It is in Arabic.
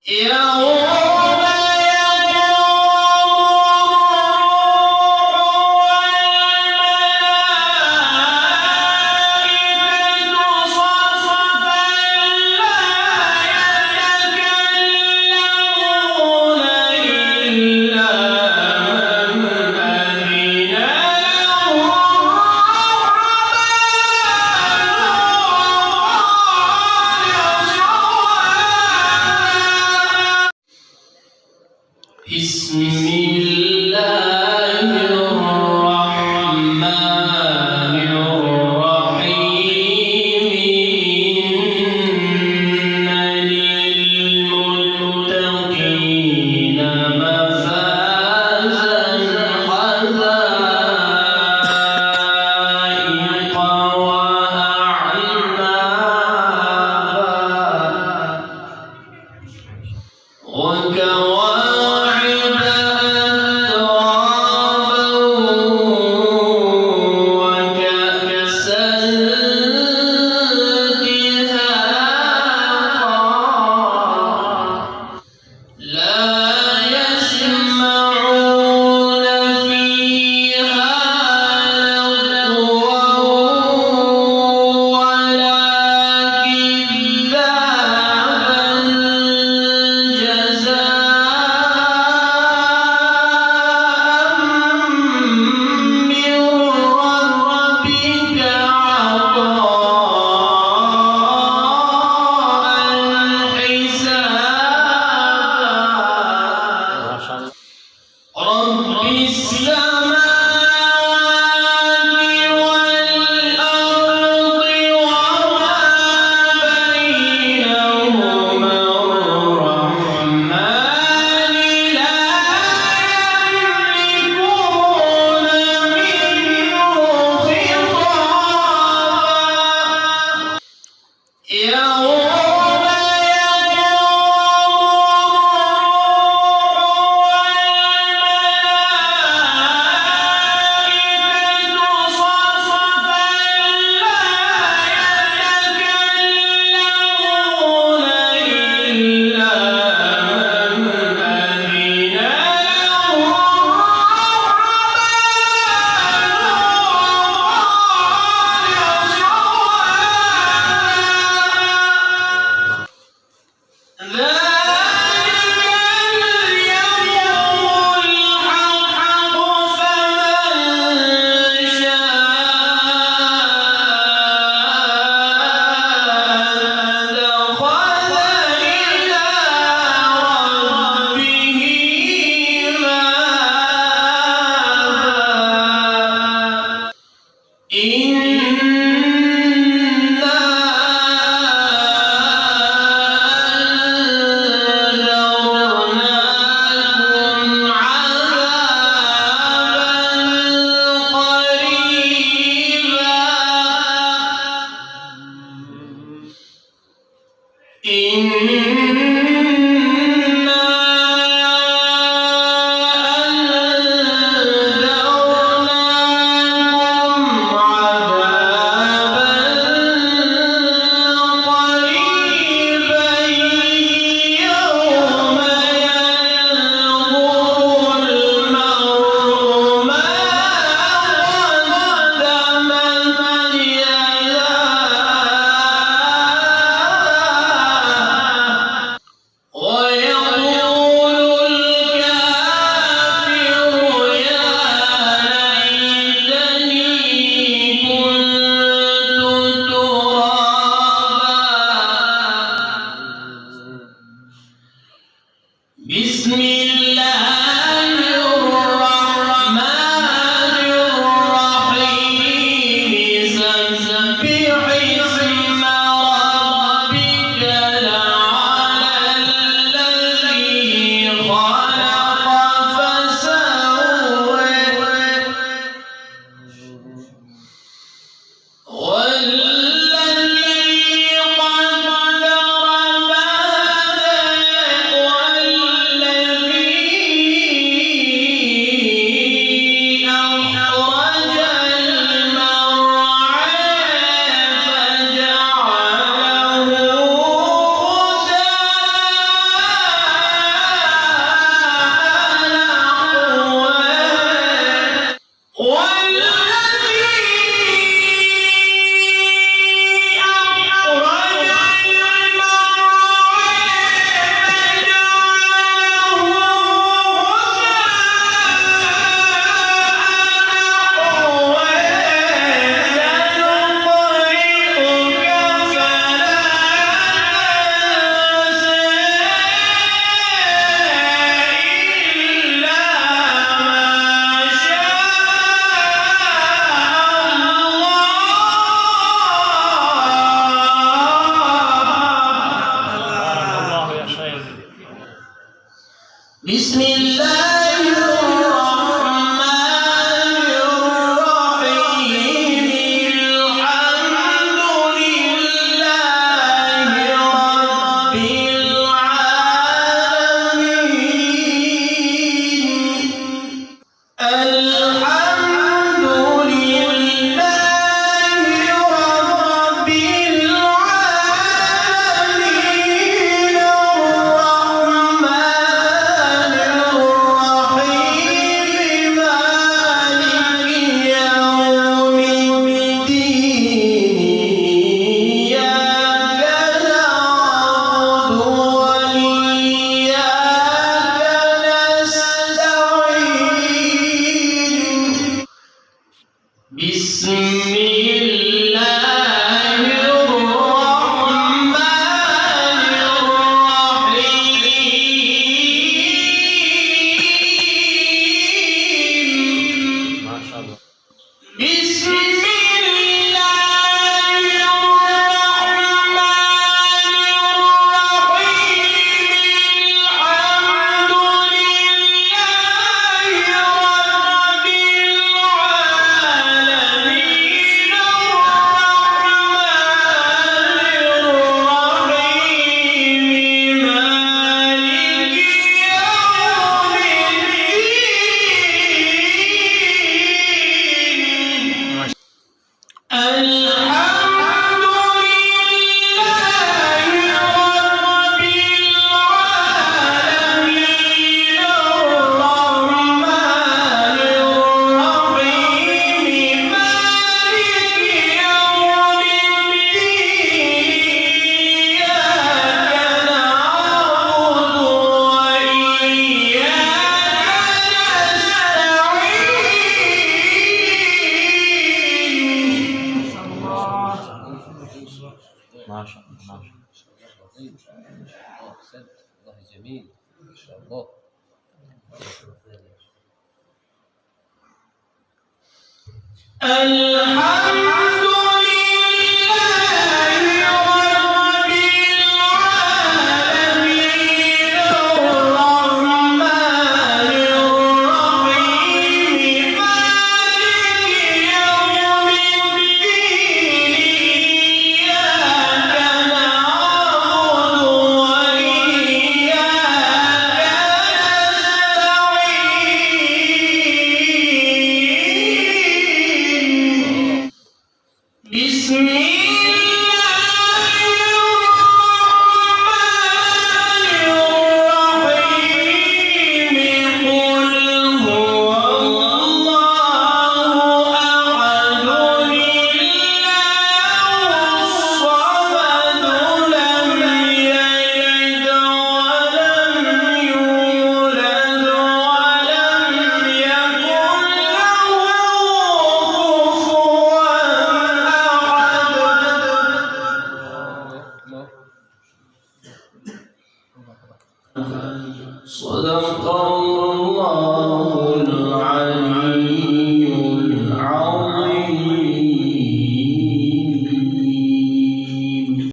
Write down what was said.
والذي بسم الله الرحمن الرحيم الحمد لله رب العالمين الحمد لله رب العالمين الرحمن الرحيم مالك يوم الدين إياك نعبد وإياك نستعين بسم الله الرحمن الرحيم ما شاء الله. بسم الله الرحمن الرحيم الحمد لله رب العالمين الرحمن الرحيم مالك يوم الدين الحمد لله رب العالمين الرحمن الرحيم مالك يوم الدين إياك نعبد وإياك نستعين ما شاء الله. ما شاء الله. أحسنت. والله جميل ما شاء الله. الحمد لله رب العالمين الرحمن الرحيم مالك يوم الدين إياك نعبد وإياك نستعين بسم الله الرحمن الرحيم قل هو الله أحد الله الصمد لم يلد ولم يولد ولم يكن له كفوا أحد صدق الله العلي